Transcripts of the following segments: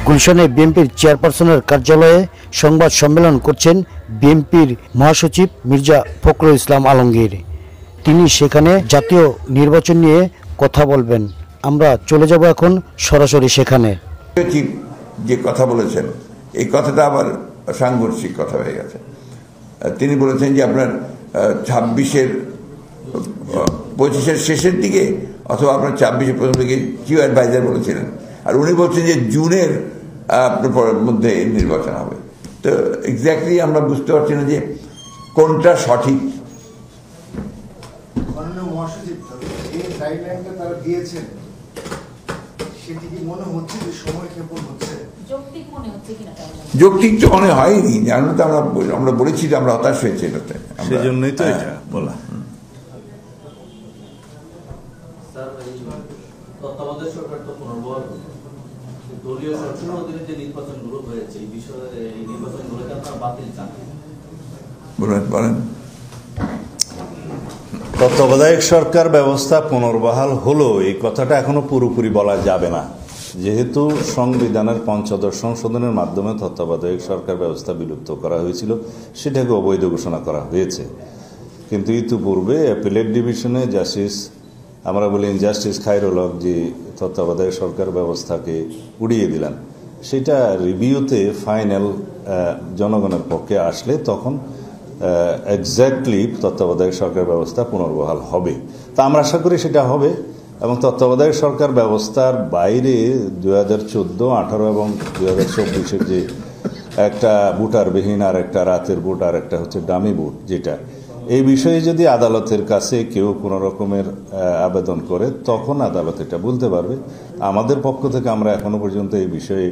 গুলশানে বিএনপির চেয়ারপারসনের কার্যালয়ে সংবাদ সম্মেলন করছেন বিএনপির মহাসচিব মির্জা ফখরুল ইসলাম আলমগীর। তিনি সেখানে জাতীয় নির্বাচন নিয়ে কথা বলবেন। আমরা চলে যাব এখন সরাসরি সেখানে। যে কথা বলেছেন এই কথাটা আবার সাংঘর্ষিক কথা হয়ে গেছে। তিনি বলেছেন যে আপনার 25-এর শেষের দিকে অথবা আপনার 26-এর প্রথম দিকে চিফ অ্যাডভাইজার বলেছিলেন, আর উনি বলছেন যে জুনের মধ্যে নির্বাচন হবে। তো এক্স্যাক্টলি আমরা বুঝতে পারছি না যে কোনটা সঠিক। যৌক্তিক তো মনে হয়নি, জানো তো আমরা বলেছি যে আমরা হতাশ হয়েছি এটাতে, সেজন্যই তো এটা বলা। তত্ত্বাবধায়ক সরকার তো পুনর্বহাল দলীয় সরকারের অধীনে যে নির্বাচনগুলো হয়েছে এই বিষয়ে এই নির্বাচনগুলোকে আপনারা বাতিল চান? বলেন। তত্ত্বাবধায়ক সরকার ব্যবস্থা পুনর্বহাল হলো এই কথাটা এখনো পুরোপুরি বলা যাবে না, যেহেতু সংবিধানের ৫ম সংশোধনের মাধ্যমে তত্ত্বাবধায়ক সরকার ব্যবস্থা বিলুপ্ত করা হয়েছিল, সেটাকে অবৈধ ঘোষণা করা হয়েছে। কিন্তু ইতিপূর্বে অ্যাপিলেট ডিভিশনে জাস্টিস, আমরা বলি জাস্টিস খায়রুল হক, যে তত্ত্বাবধায়ক সরকার ব্যবস্থাকে উড়িয়ে দিলেন, সেটা রিভিউতে ফাইনাল জনগণের পক্ষে আসলে তখন এক্স্যাক্টলি তত্ত্বাবধায়ক সরকার ব্যবস্থা পুনর্বহাল হবে। তা আমরা আশা করি সেটা হবে। এবং তত্ত্বাবধায়ক সরকার ব্যবস্থার বাইরে 2014, 18 এবং 2024-এর যে একটা ভোটারবিহীন আর একটা রাতের ভোট আর একটা হচ্ছে ডামি ভোট, যেটা এই বিষয়ে যদি আদালতের কাছে কেউ কোনো রকমের আবেদন করে তখন আদালত এটা বলতে পারবে। আমাদের পক্ষ থেকে আমরা এখনো পর্যন্ত এই বিষয়ে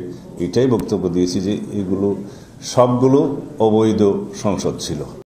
এটাই বক্তব্য দিয়েছি যে এগুলো সবগুলো অবৈধ সংসদ ছিল।